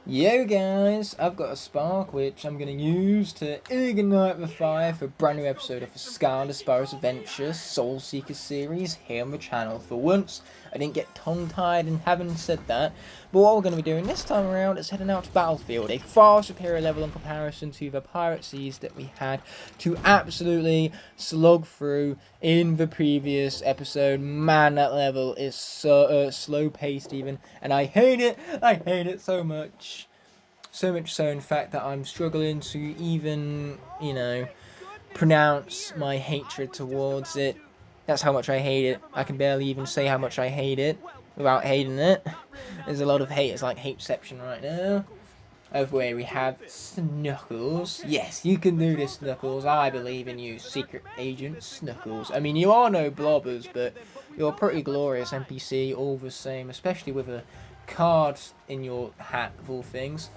Yo guys, I've got a spark which I'm going to use to ignite the fire for a brand new episode of the Skylanders Spyro's Adventure Soul Seeker series here on the channel. For once, I didn't get tongue-tied in having said that, but what we're going to be doing this time around is heading out to Battlefield, a far superior level in comparison to the Pirate Seas that we had to absolutely slog through in the previous episode. Man, that level is so slow-paced even, and I hate it so much. So much so, in fact, that I'm struggling to even, pronounce my hatred towards it. That's how much I hate it. I can barely even say how much I hate it without hating it. There's a lot of hate. It's like hateception right now. Over where we have Snuggles. Yes, you can do this, Snuggles. I believe in you, Secret Agent Snuggles. I mean, you are no blobbers, but you're a pretty glorious NPC all the same, especially with a card in your hat, of all things.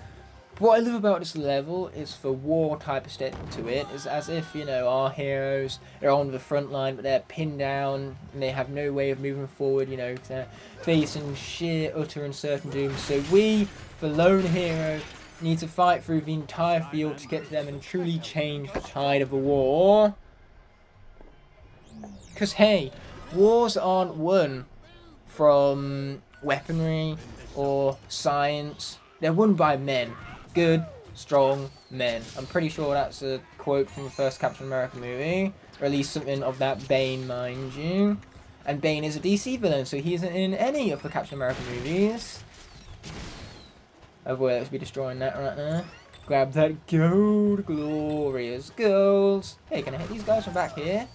What I love about this level is the war type aesthetic to it. It's as if, our heroes are on the front line, but they're pinned down and they have no way of moving forward, they're facing sheer, utter and certain doom. So we, the lone hero, need to fight through the entire field to get to them and truly change the tide of the war. Because, hey, wars aren't won from weaponry or science. They're won by men. Good, strong men. I'm pretty sure that's a quote from the first Captain America movie. Or at least something of that Bane, mind you. And Bane is a DC villain, so he isn't in any of the Captain America movies. Otherwise, let's be destroying that right now. Grab that gold, glorious gold. Hey, can I hit these guys from back here?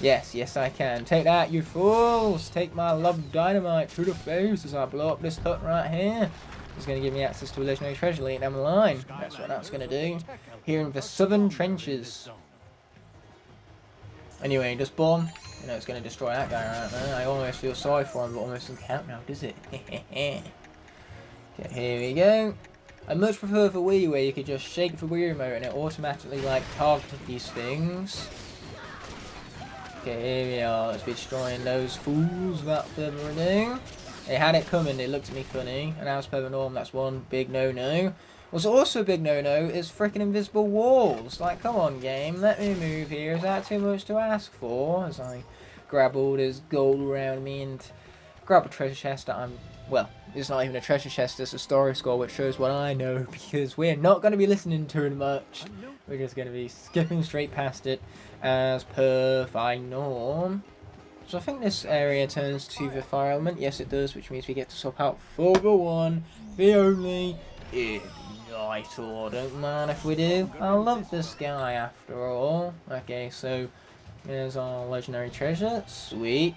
Yes, I can. Take that, you fools! Take my love dynamite to the face as I blow up this hut right here. It's going to give me access to a legendary treasure later down the line. That's what that's going to do. Here in the southern trenches. Anyway, just bomb. It's going to destroy that guy right there. I almost feel sorry for him, but almost doesn't count now, does it? Okay, here we go. I much prefer the Wii, where you could just shake the Wii remote and it automatically, targeted these things. Okay, here we are. Let's be destroying those fools without further ado. They had it coming, they looked at me funny, and as per the norm, that's one big no-no. What's also a big no-no is freaking invisible walls. Come on, game, let me move here. Is that too much to ask for? As I grab all this gold around me and grab a treasure chest that well, it's not even a treasure chest, it's a story score, which shows what I know, because we're not going to be listening to it much. We're just going to be skipping straight past it, as per fine norm. So I think this area turns to the fire element. Yes, it does, which means we get to swap out for the one, the only Ignitor. Don't mind if we do. I love this guy after all. Okay, so there's our legendary treasure. Sweet.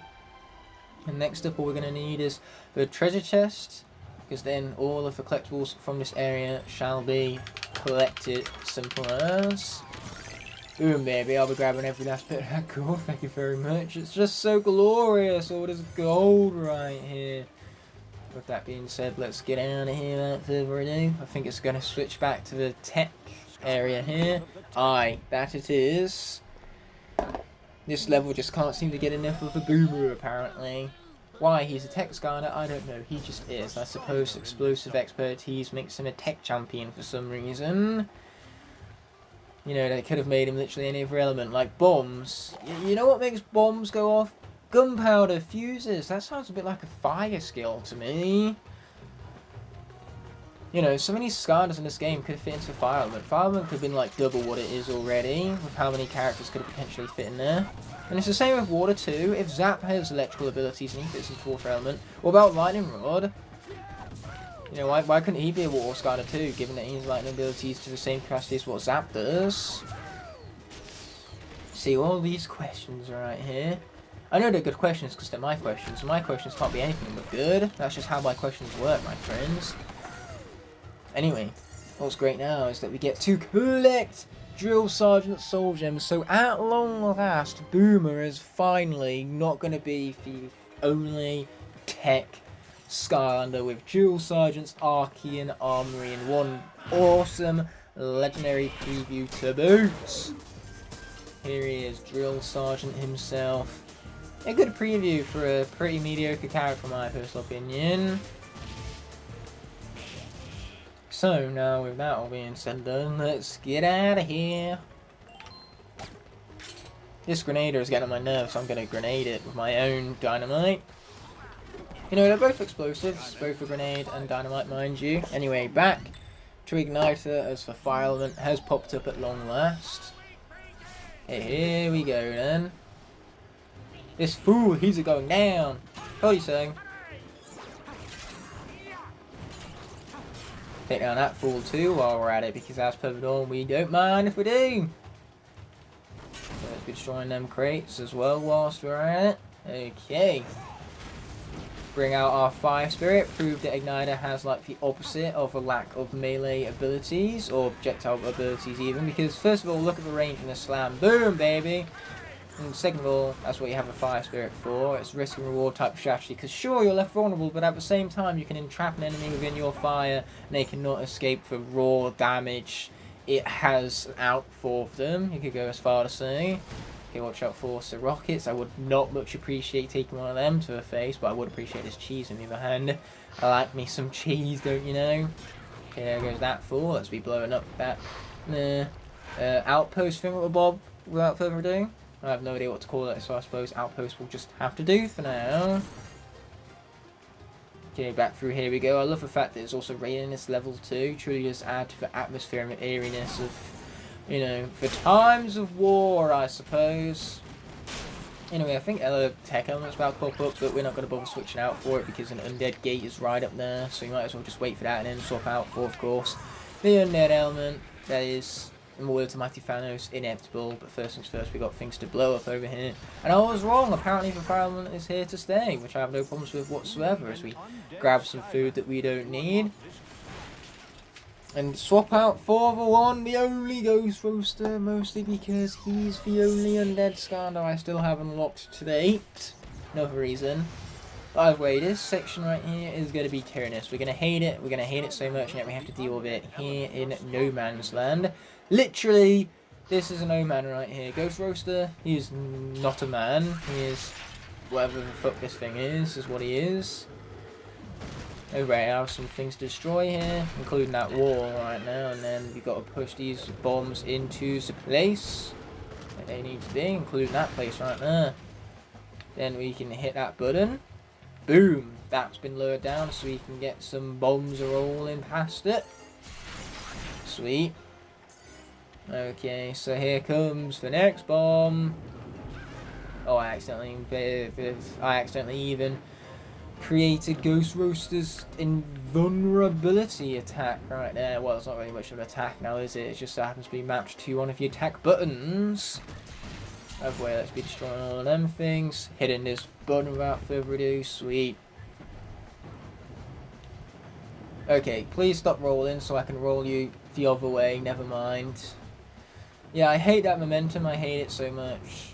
And next up, all we're going to need is the treasure chest, because then all of the collectibles from this area shall be collected. Simple as. Boom, baby, I'll be grabbing every last bit of that gold, thank you very much. It's just so glorious, all this gold right here. With that being said, let's get out of here without further ado. I think it's going to switch back to the tech area here. Aye, that it is. This level just can't seem to get enough of a boomer, apparently. Why he's a tech Skylander, I don't know, he just is. I suppose explosive expertise makes him a tech champion for some reason. They could have made him literally any other element, like bombs. You know what makes bombs go off? Gunpowder, fuses. That sounds a bit like a fire skill to me. So many Skylanders in this game could fit into the fire element. Fire element could have been double what it is already, with how many characters could have potentially fit in there. And it's the same with water too. If Zap has electrical abilities and he fits into water element, what about Lightning Rod? Why couldn't he be a water Skylander too, given that he has lightning abilities to the same capacity as what Zap does? See, all these questions right here. I know they're good questions because they're my questions. My questions can't be anything but good. That's just how my questions work, my friends. Anyway, what's great now is that we get to collect Drill Sergeant Soul Gems. So at long last, Boomer is finally not going to be the only tech Skylander with Drill Sergeant's Archean Armory and one awesome legendary preview to boot. Here he is, Drill Sergeant himself. A good preview for a pretty mediocre character in my personal opinion. So now with that all being said and done, let's get out of here. This grenader is getting on my nerves, so I'm going to grenade it with my own dynamite. You know, they're both explosives, both a grenade and dynamite, mind you. Anyway, back to Ignitor as the fire element has popped up at long last. Hey, here we go then. This fool, he's going down. Told you so. Take down that fool too while we're at it, because as per the norm, we don't mind if we do. So let's be destroying them crates as well whilst we're at it. Okay. Bring out our fire spirit. Prove that Ignitor has like the opposite of a lack of melee abilities, or projectile abilities even, because first of all, look at the range in the slam. Boom, baby! And second of all, that's what you have a fire spirit for. It's risk and reward type strategy, because sure, you're left vulnerable, but at the same time, you can entrap an enemy within your fire, and they cannot escape the raw damage it has out for them. You could go as far to say. Okay, watch out for the rockets. I would not much appreciate taking one of them to the face, but I would appreciate this cheese on the other hand. I like me some cheese, don't you know? Okay, there goes that fool. Let's be blowing up that outpost thing with a bob without further ado. I have no idea what to call it, so I suppose outpost will just have to do for now. Okay, back through here we go. I love the fact that it's also raining in this level too. Truly does add to the atmosphere and the eeriness of, you know, for times of war, I suppose. Anyway, I think tech element's about to pop up, but we're not going to bother switching out for it because an undead gate is right up there, so you might as well just wait for that and then swap out for, of course, the undead element. That is, in the words of Mighty Thanos, inevitable, but first things first, we got things to blow up over here. And I was wrong, apparently the fire element is here to stay, which I have no problems with whatsoever, as we grab some food that we don't need. And swap out for the one, the only Ghost Roaster, mostly because he's the only undead Skylander I still have unlocked to date. No other reason. By the way, this section right here is going to be tyrannous. We're going to hate it. We're going to hate it so much, and yet we have to deal with it here in No Man's Land. Literally, this is a no man right here. Ghost Roaster, he is not a man. He is whatever the fuck this thing is what he is. Alright, I have some things to destroy here, including that wall right now, and then we've got to push these bombs into the place that they need to be, including that place right there. Then we can hit that button. Boom! That's been lowered down so we can get some bombs rolling past it. Sweet. Okay, so here comes the next bomb. Oh, I accidentally even created Ghost Roaster's invulnerability attack right there. Well, it's not really much of an attack now, is it? It just so happens to be matched to one of the attack buttons. Either way, let's be destroying all of them things. Hitting this button without further ado. Sweet. Okay, please stop rolling so I can roll you the other way. Never mind. Yeah, I hate that momentum. I hate it so much.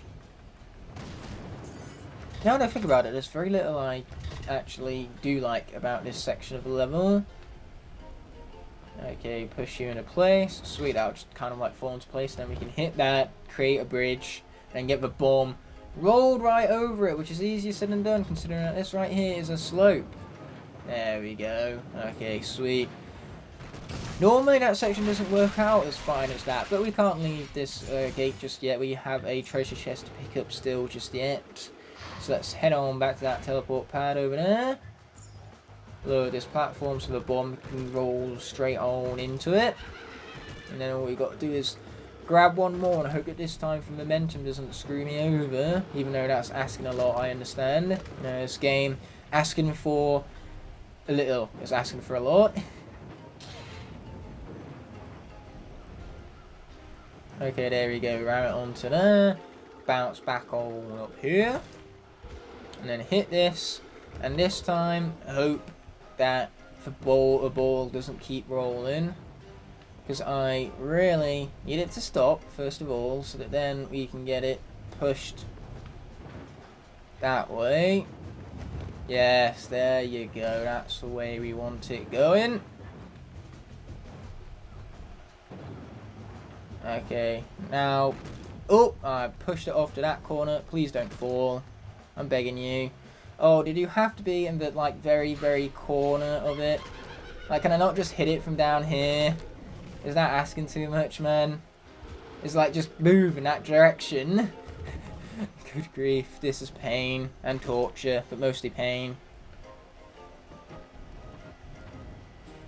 Now that I think about it, there's very little I actually do like about this section of the level. Okay, push you into place. Sweet, that'll just kind of like fall into place. Then we can hit that, create a bridge, and get the bomb rolled right over it, which is easier said than done considering that this right here is a slope. There we go. Okay, sweet. Normally that section doesn't work out as fine as that, but we can't leave this gate just yet. We have a treasure chest to pick up still just yet. So let's head on back to that teleport pad over there. Lower this platform so the bomb can roll straight on into it. And then all we've got to do is grab one more, and I hope that this time the momentum doesn't screw me over. Even though that's asking a lot, I understand. You know, this game asking for a little is asking for a lot. Okay, there we go. Ram it onto there. Bounce back all up here. And then hit this. And this time, hope that the ball doesn't keep rolling. Because I really need it to stop, first of all, so that then we can get it pushed that way. Yes, there you go. That's the way we want it going. Okay, now, oh, I pushed it off to that corner. Please don't fall. I'm begging you. Oh, did you have to be in the, like, very, very corner of it? Like, can I not just hit it from down here? Is that asking too much, man? It's like, just move in that direction. Good grief, this is pain and torture, but mostly pain.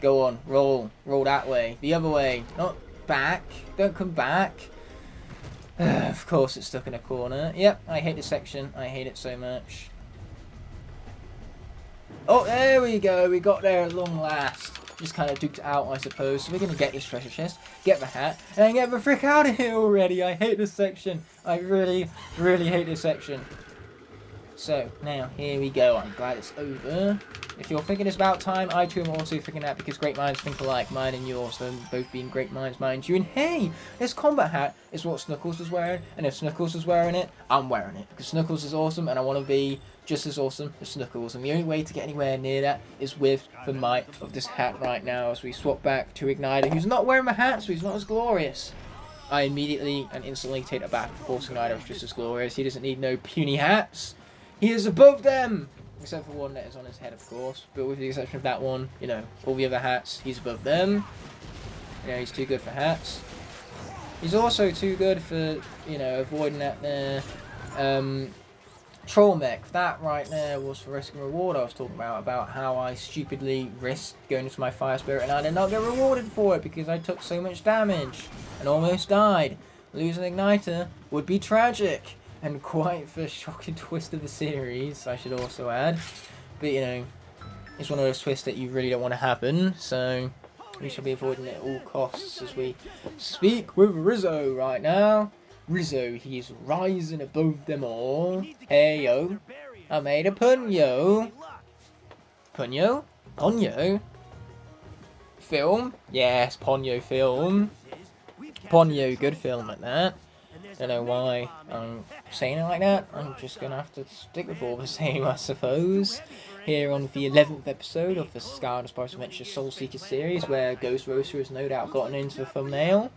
Go on, roll. Roll that way. The other way. Not back. Don't come back. Of course it's stuck in a corner. Yep, I hate this section. I hate it so much. Oh, there we go. We got there at long last. Just kind of duked it out, I suppose. So we're going to get this treasure chest, get the hat, and get the frick out of here already. I hate this section. I really, really hate this section. So, now, here we go. I'm glad it's over. If you're thinking it's about time, I too am also thinking that, because great minds think alike, mine and yours, them both being great minds, mind you. And hey, this combat hat is what Snuggles is wearing, and if Snuggles is wearing it, I'm wearing it, because Snuggles is awesome, and I want to be just as awesome as Snuggles, and the only way to get anywhere near that is with the might of this hat right now, as we swap back to Ignitor, who's not wearing the hat, so he's not as glorious. I immediately and instantly take it back. Of course, Ignitor is just as glorious. He doesn't need no puny hats. He is above them! Except for one that is on his head, of course. But with the exception of that one, you know, all the other hats, he's above them. You know, he's too good for hats. He's also too good for, you know, avoiding that there. Troll mech. That right there was for risk and reward I was talking about how I stupidly risked going into my fire spirit and I did not get rewarded for it because I took so much damage and almost died. Losing Ignitor would be tragic. And quite the shocking twist of the series, I should also add. But, you know, it's one of those twists that you really don't want to happen. So, we shall be avoiding it at all costs as we speak with Rizzo right now. Rizzo, he's rising above them all. Hey, yo. I made a pun, yo. Punyo? Ponyo? Film? Yes, Ponyo film. Ponyo, good film at that. Don't know why I'm saying it like that. I'm just going to have to stick with all the same, I suppose. Here on the 11th episode of the Skylanders Spyro Adventure Soul Seeker series, where Ghost Roaster has no doubt gotten into the thumbnail.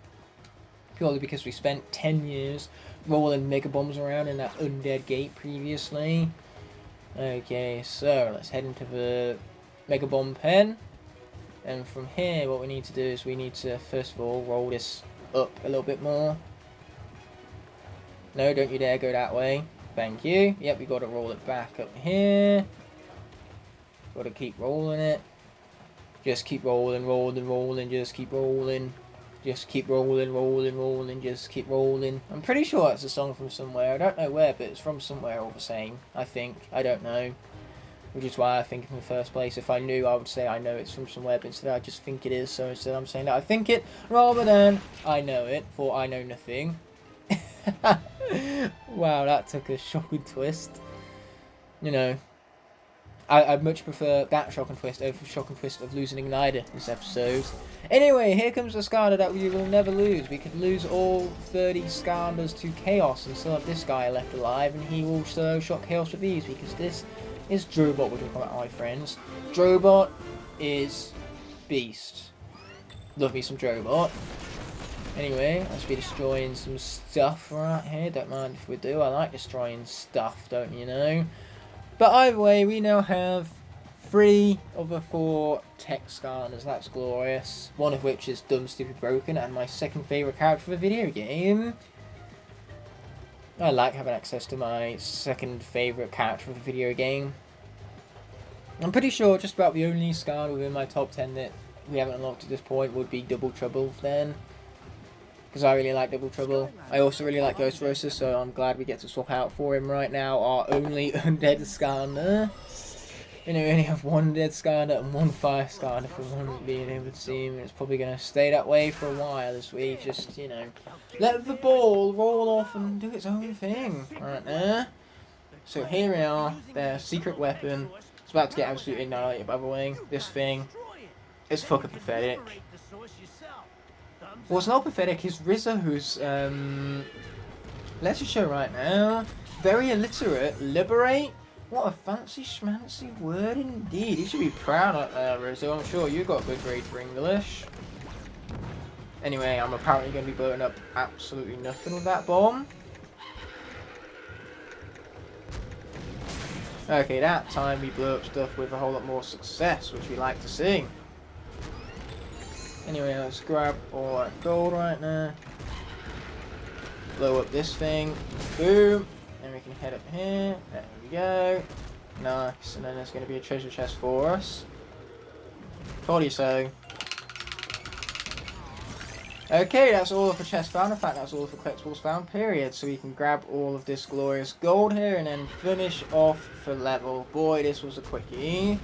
Purely because we spent 10 years rolling Mega Bombs around in that undead gate previously. Okay, so let's head into the Mega Bomb pen. And from here, what we need to do is we need to, first of all, roll this up a little bit more. No, don't you dare go that way. Thank you. Yep, we got to roll it back up here. Got to keep rolling it. Just keep rolling, rolling, just keep rolling. Just keep rolling, rolling, just keep rolling. I'm pretty sure that's a song from somewhere. I don't know where, but it's from somewhere all the same. I think. I don't know. Which is why I think it in the first place. If I knew, I would say I know it's from somewhere, but instead I just think it is. So instead I'm saying that I think it, rather than I know it, for I know nothing. Wow, that took a shocking twist. You know, I'd much prefer that shocking twist over the shocking twist of losing Ignitor this episode. Anyway, here comes the Skylander that we will never lose. We could lose all 30 Skylanders to Chaos and still have this guy left alive, and he will still shock Chaos with ease because this is Drobot we're talking about, my friends. Drobot is beast. Love me some Drobot. Anyway, let's be destroying some stuff right here. Don't mind if we do. I like destroying stuff, don't you know? But either way, we now have 3 of the 4 tech Skylanders. That's glorious. One of which is Dumb, Stupid, Broken, and my second favourite character for the video game. I like having access to my second favourite character for the video game. I'm pretty sure just about the only Skylander within my top 10 that we haven't unlocked at this point would be Double Trouble then. Because I really like Double Trouble. I also really like Ghost Roaster, so I'm glad we get to swap out for him right now. Our only undead Skylander. You know, we only have 1 dead Skylander and 1 fire Skylander for one being able to see him. It's probably going to stay that way for a while as we just, you know, let the ball roll off and do its own thing. Right there. So here we are, their secret weapon. It's about to get absolutely annihilated, by the way. This thing is fucking pathetic. What's not pathetic is Rizzo, who's, let's just show right now, very illiterate. Liberate? What a fancy schmancy word indeed. You should be proud of that, Rizzo. I'm sure you got good grades for English. Anyway, I'm apparently going to be blowing up absolutely nothing with that bomb. Okay, that time we blew up stuff with a whole lot more success, which we like to see. Anyway, let's grab all that gold right now. Blow up this thing. Boom. And we can head up here. There we go. Nice. And then there's going to be a treasure chest for us. Told you so. Okay, that's all of the chests found. In fact, that's all of the collectibles found, period. So we can grab all of this glorious gold here and then finish off the level. Boy, this was a quickie.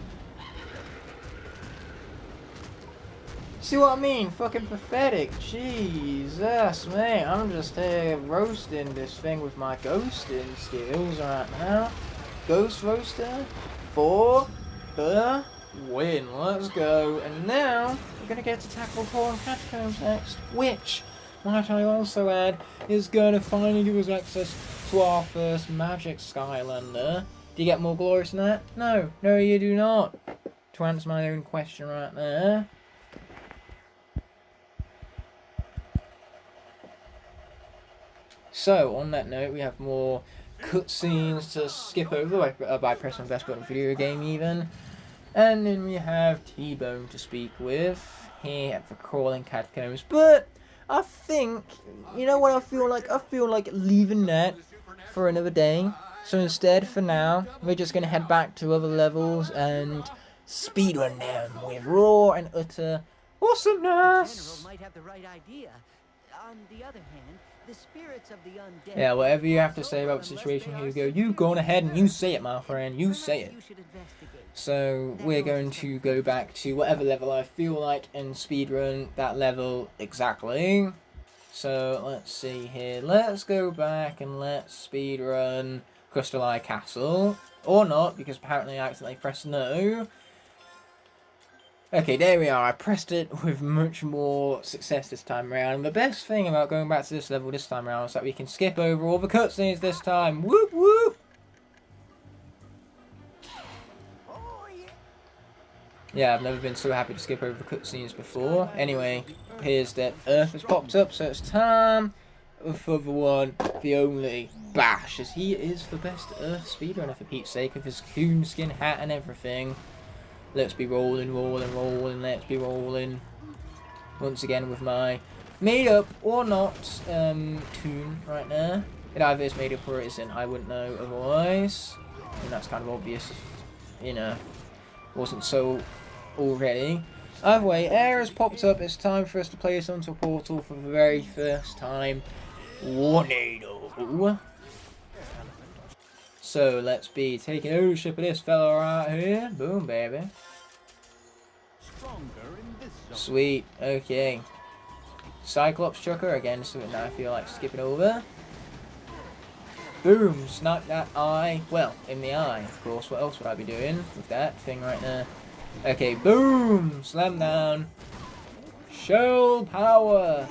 See what I mean? Fucking pathetic. Jesus, mate. I'm just here roasting this thing with my ghosting skills right now. Ghost roaster for the win. Let's go. And now we're going to get to tackle Porn Catacombs next, which, might I also add, is going to finally give us access to our first magic Skylander. Do you get more glorious than that? No. No, you do not. To answer my own question right there. So, on that note, we have more cutscenes to skip over by pressing the best button video game even. And then we have T-Bone to speak with here at the Crawling Catacombs. But I think, you know what I feel like? I feel like leaving that for another day. So instead, for now, we're just going to head back to other levels and speedrun them with raw and utter awesomeness. Might have the right idea. On the other hand, the spirits of the undead. Yeah, whatever you have to say about the situation, Hugo, you go on ahead and you say it, my friend. You say it. So we're going to go back to whatever level I feel like and speedrun that level exactly. So let's see here. Let's go back and let's speedrun Crystal Eye Castle. Or not, because apparently I accidentally pressed no. Okay, there we are. I pressed it with much more success this time around. And the best thing about going back to this level this time around is that we can skip over all the cutscenes this time. Whoop whoop! Yeah, I've never been so happy to skip over the cutscenes before. Anyway, it appears that Earth has popped up, so it's time for the one, the only, Bash, as he is the best Earth speedrunner for Pete's sake, with his coonskin hat and everything. Let's be rolling, rolling, rolling, let's be rolling. Once again with my made up or not tune right now. It either is made up or it isn't, I wouldn't know otherwise. And that's kind of obvious, you know, wasn't so already. Either way, air has popped up, it's time for us to play us onto a portal for the very first time. Warnado. So let's be taking ownership of this fella right here. Boom, baby. Sweet, okay. Cyclops Chucker again, something that I feel like skipping over. Boom, snuck that eye. Well, in the eye, of course. What else would I be doing with that thing right there? Okay, boom, slam down. Shell power.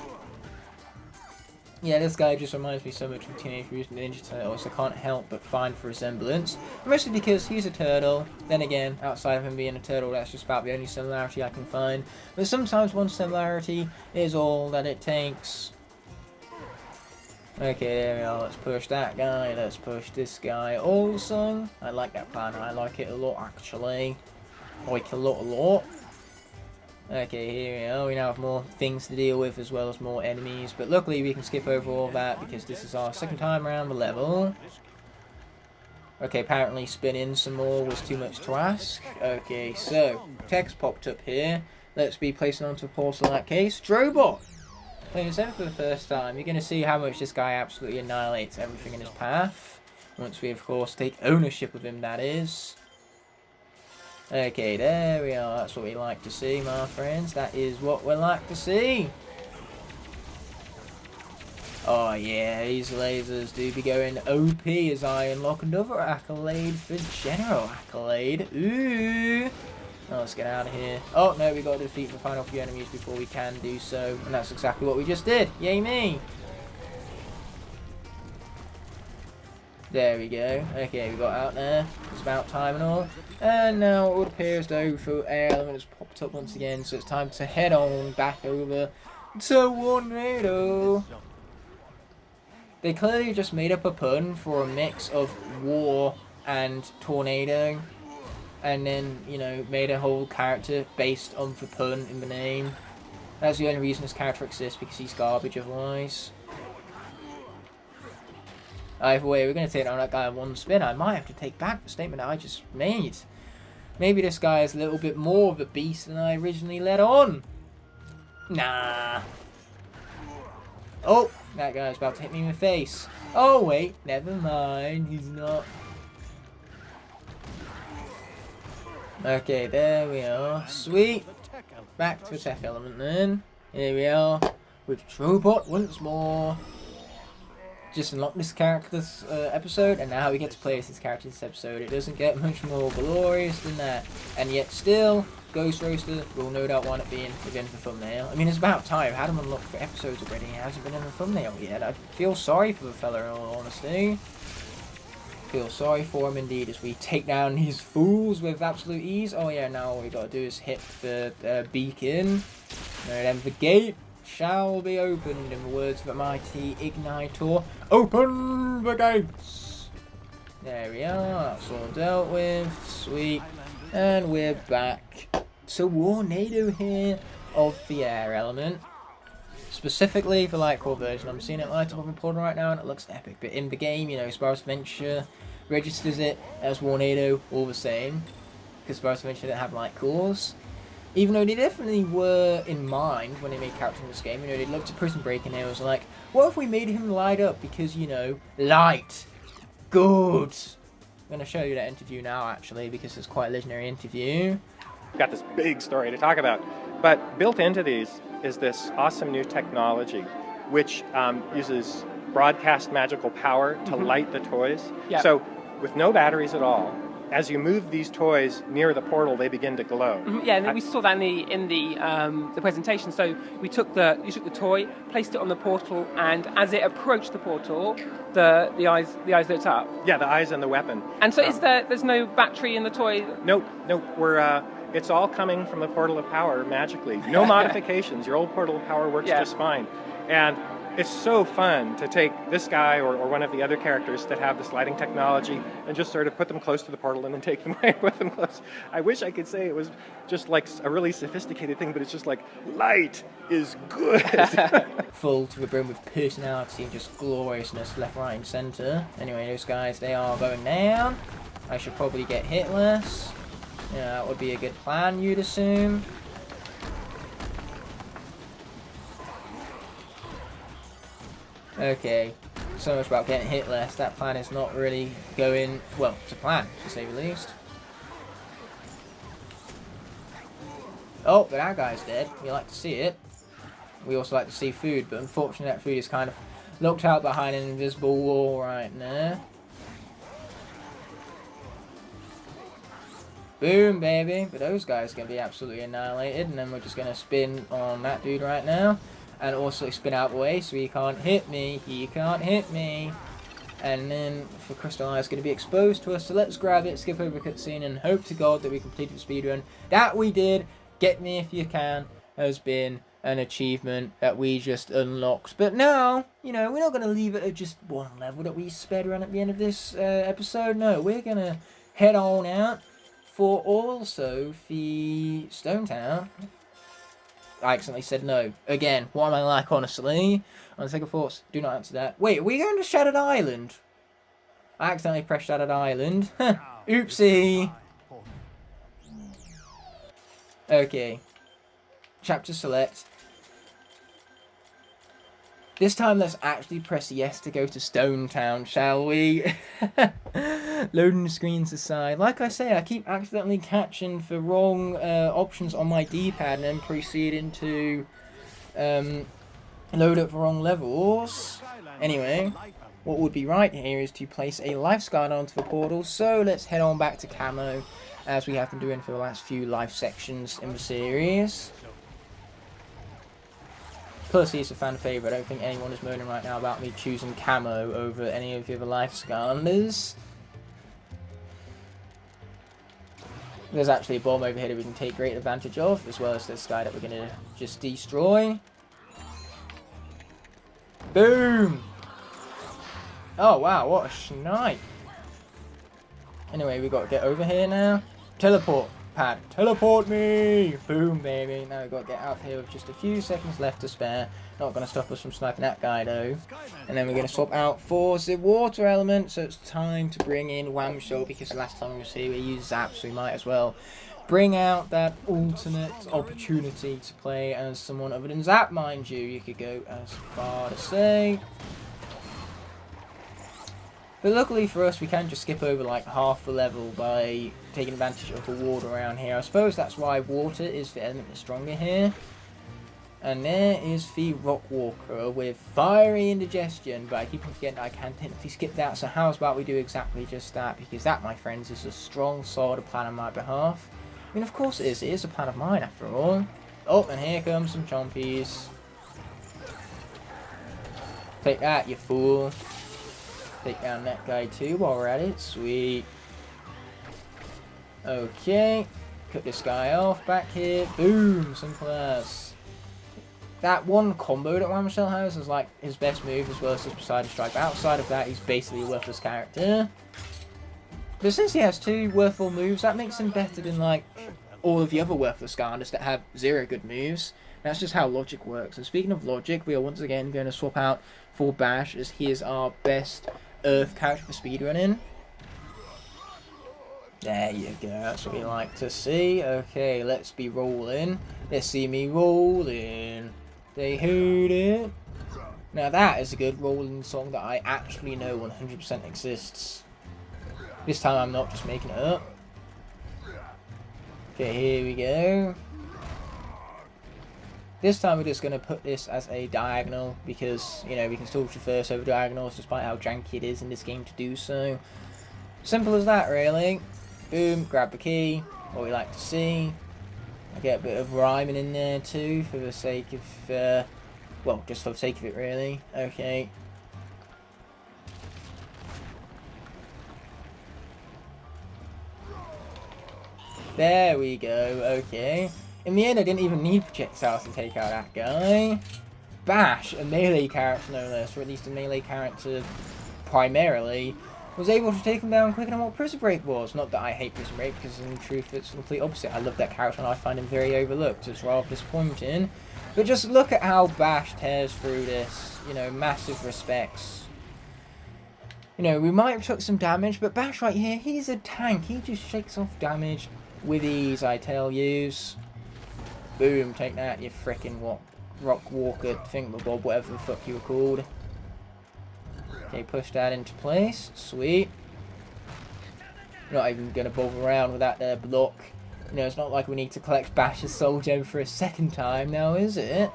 Yeah, this guy just reminds me so much of Teenage Mutant Ninja Turtles. I can't help but find the resemblance. Mostly because he's a turtle. Then again, outside of him being a turtle, that's just about the only similarity I can find. But sometimes one similarity is all that it takes. Okay, there we are. Let's push that guy. Let's push this guy also. I like that plan. I like it a lot, actually. Like a lot. Okay, here we are. We now have more things to deal with as well as more enemies. But luckily we can skip over all that because this is our second time around the level. Okay, apparently spinning some more was too much to ask. Okay, so text popped up here. Let's be placing onto a portal in that case. Drobot! Playing this for the first time. You're going to see how much this guy absolutely annihilates everything in his path. Once we, of course, take ownership of him, that is. Okay, there we are. That's what we like to see, my friends. That is what we like to see. Oh, yeah, these lasers do be going OP as I unlock another accolade for General Accolade. Ooh. Oh, let's get out of here. Oh, no, we got to defeat the final few enemies before we can do so. And that's exactly what we just did. Yay me. There we go. Okay, we got out there. It's about time and all. And now it would appear as though the air element has popped up once again. So it's time to head on back over to Warnado. They clearly just made up a pun for a mix of war and tornado. And then, you know, made a whole character based on the pun in the name. That's the only reason this character exists, because he's garbage otherwise. Either way, we're going to take down that guy in one spin. I might have to take back the statement that I just made. Maybe this guy is a little bit more of a beast than I originally let on. Nah. Oh, that guy's about to hit me in the face. Oh, wait, never mind. He's not. Okay, there we are. Sweet. Back to the tech element then. Here we are with Drobot once more. Just unlocked this character this episode, and now we get to play as this character this episode. It doesn't get much more glorious than that. And yet still, Ghost Roaster will no doubt wind up being within the thumbnail. I mean, it's about time. I've had him unlocked for episodes already, he hasn't been in the thumbnail yet. I feel sorry for the fella in all honesty. Feel sorry for him indeed as we take down these fools with absolute ease. Oh yeah, now all we gotta do is hit the beacon. And then the gate shall be opened, in the words of the mighty Ignitor. Open the gates! There we are, that's all dealt with. Sweet. And we're back to Warnado here of the air element. Specifically the light core version. I'm seeing it light up on the portal right now and it looks epic. But in the game, you know, Spyro's Adventure registers it as Warnado all the same. Because Spyro's Adventure didn't have light cores. Even though they definitely were in mind when they made characters in this game. You know, they loved to Prison Break and they was like, what if we made him light up? Because, you know, light. Good. I'm going to show you that interview now, actually, because it's quite a legendary interview. We've got this big story to talk about. But built into these is this awesome new technology, which uses broadcast magical power to light the toys. Yep. So with no batteries at all, as you move these toys near the portal, they begin to glow. Yeah, and we saw that in the presentation. So you took the toy, placed it on the portal, and as it approached the portal, the eyes lit up. Yeah, the eyes and the weapon. And so there's no battery in the toy? Nope. We're it's all coming from the portal of power magically. No modifications. Your old portal of power works just fine. And it's so fun to take this guy or one of the other characters that have this lighting technology and just sort of put them close to the portal and then take them away with them close. I wish I could say it was just like a really sophisticated thing, but it's just like, light is good. Full to the brim with personality and just gloriousness left, right and centre. Anyway, those guys, they are going down. I should probably get hit less. Yeah, that would be a good plan, you'd assume. Okay, so much about getting hit less. That plan is not really going, well, to plan, to say the least. Oh, but that guy's dead. We like to see it. We also like to see food, but unfortunately that food is kind of locked out behind an invisible wall right now. Boom, baby. But those guys are going to be absolutely annihilated, and then we're just going to spin on that dude right now. And also spin out the way so he can't hit me. He can't hit me. And then for Crystal Eye is going to be exposed to us. So let's grab it, skip over the cutscene, and hope to God that we completed the speedrun. That we did. Get me if you can has been an achievement that we just unlocked. But now, you know, we're not going to leave it at just one level that we sped around at the end of this episode. No, we're going to head on out for also the Stone Town. I accidentally said no. Again, what am I like, honestly? On second thoughts, do not answer that. Wait, are we going to Shattered Island? I accidentally pressed Shattered Island. Oopsie. Okay. Chapter select. This time let's actually press yes to go to Stone Town, shall we? Loading screens aside. Like I say, I keep accidentally catching the wrong options on my D-pad and then proceeding to load up the wrong levels. Anyway, what would be right here is to place a life scar onto the portal. So let's head on back to Camo, as we have been doing for the last few life sections in the series. Plus, he's a fan favourite. I don't think anyone is moaning right now about me choosing Camo over any of the other life Skylanders. There's actually a bomb over here that we can take great advantage of, as well as this guy that we're going to just destroy. Boom! Oh wow, what a snipe. Anyway, we've got to get over here now. Teleport. pad. Teleport me! Boom, baby. Now we've got to get out of here with just a few seconds left to spare. Not going to stop us from sniping that guy, though. And then we're going to swap out for the water element. So it's time to bring in Whamshell, because the last time we was here we used Zap, so we might as well bring out that alternate opportunity to play as someone other than Zap, mind you. You could go as far to say. But luckily for us, we can just skip over like half the level by taking advantage of the water around here. I suppose that's why water is the element that's stronger here. And there is the Rock Walker with Fiery Indigestion, but I keep on forgetting I can technically skip that, so how about we do exactly just that, because that, my friends, is a strong, solid plan on my behalf. I mean, of course it is a plan of mine after all. Oh, and here comes some chompies. Take that, you fool. Take down that guy too while we're at it. Sweet. Okay. Cut this guy off back here. Boom. Simple as. That one combo that Whamshell has is like his best move, as well as his Poseidon Strike. But outside of that, he's basically a worthless character. But since he has two worthwhile moves, that makes him better than like all of the other worthless Skylanders that have 0 good moves. That's just how logic works. And speaking of logic, we are once again going to swap out for Bash, as he is our best Earth character for speedrunning. There you go, that's what we like to see. Okay, let's be rolling. Let's see me rolling. They heard it. Now that is a good rolling song that I actually know 100% exists. This time I'm not just making it up. Okay, here we go. This time we're just going to put this as a diagonal, because, you know, we can still traverse over diagonals despite how janky it is in this game to do so. Simple as that, really. Boom, grab the key, what we like to see. I get a bit of rhyming in there too, for the sake of, well, just for the sake of it, really. Okay. There we go, okay. In the end, I didn't even need projectiles to take out that guy. Bash, a melee character no less, or at least a melee character primarily, was able to take him down quicker than what Prison Break was. Not that I hate Prison Break, because in truth it's the complete opposite. I love that character and I find him very overlooked. It's rather disappointing. But just look at how Bash tears through this. You know, massive respects. You know, we might have took some damage, but Bash right here, he's a tank. He just shakes off damage with ease, I tell yous. Boom, take that, you frickin' Rock Walker thingamabob, whatever the fuck you were called. Okay, push that into place. Sweet. Not even gonna bother around with that there block. You know, it's not like we need to collect Bash's Soul Gem for a second time now, is it?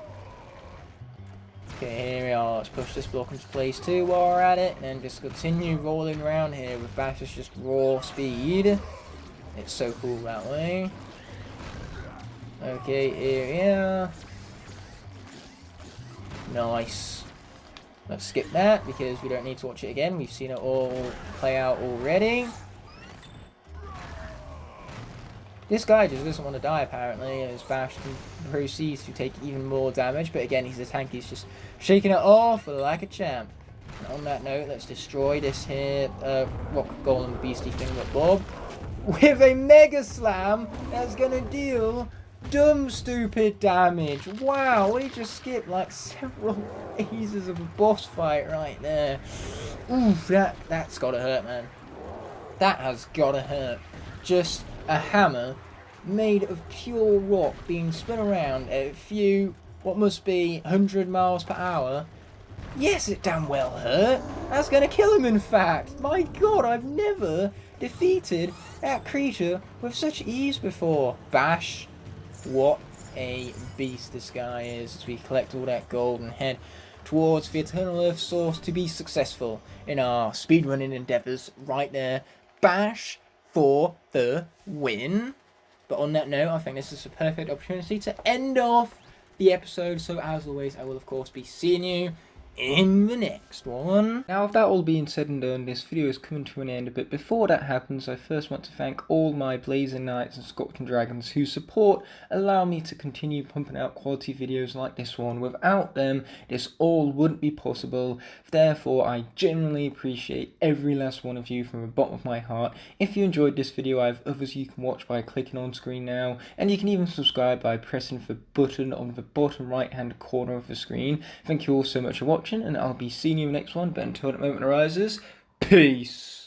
Okay, here we are. Let's push this block into place too while we're at it, and then just continue rolling around here with Bash's just raw speed. It's so cool that way. Okay, here we are. Nice. Let's skip that because we don't need to watch it again. We've seen it all play out already. This guy just doesn't want to die apparently, as Bash proceeds to take even more damage. But again, he's a tank. He's just shaking it off like a champ. And on that note, let's destroy this here rock golem beastie thing with Bob with a mega slam that's gonna deal dumb stupid damage. Wow, we just skipped like several phases of a boss fight right there. Oof, that's gotta hurt, man. That has gotta hurt. Just a hammer made of pure rock being spun around at a few, what must be 100 miles per hour. Yes, it damn well hurt. That's gonna kill him, in fact. My god, I've never defeated that creature with such ease before. Bash. What a beast this guy is, as we collect all that gold and head towards the Eternal Earth Source to be successful in our speedrunning endeavours right there. Bash for the win. But on that note, I think this is a perfect opportunity to end off the episode. So as always, I will of course be seeing you in the next one. Now, with that all being said and done, this video is coming to an end, but before that happens, I first want to thank all my Blazing Knights and Scorpion Dragons whose support allow me to continue pumping out quality videos like this one. Without them, this all wouldn't be possible. Therefore, I genuinely appreciate every last one of you from the bottom of my heart. If you enjoyed this video, I have others you can watch by clicking on screen now, and you can even subscribe by pressing the button on the bottom right hand corner of the screen. Thank you all so much for watching, and I'll be seeing you in the next one, but until that moment arises, peace!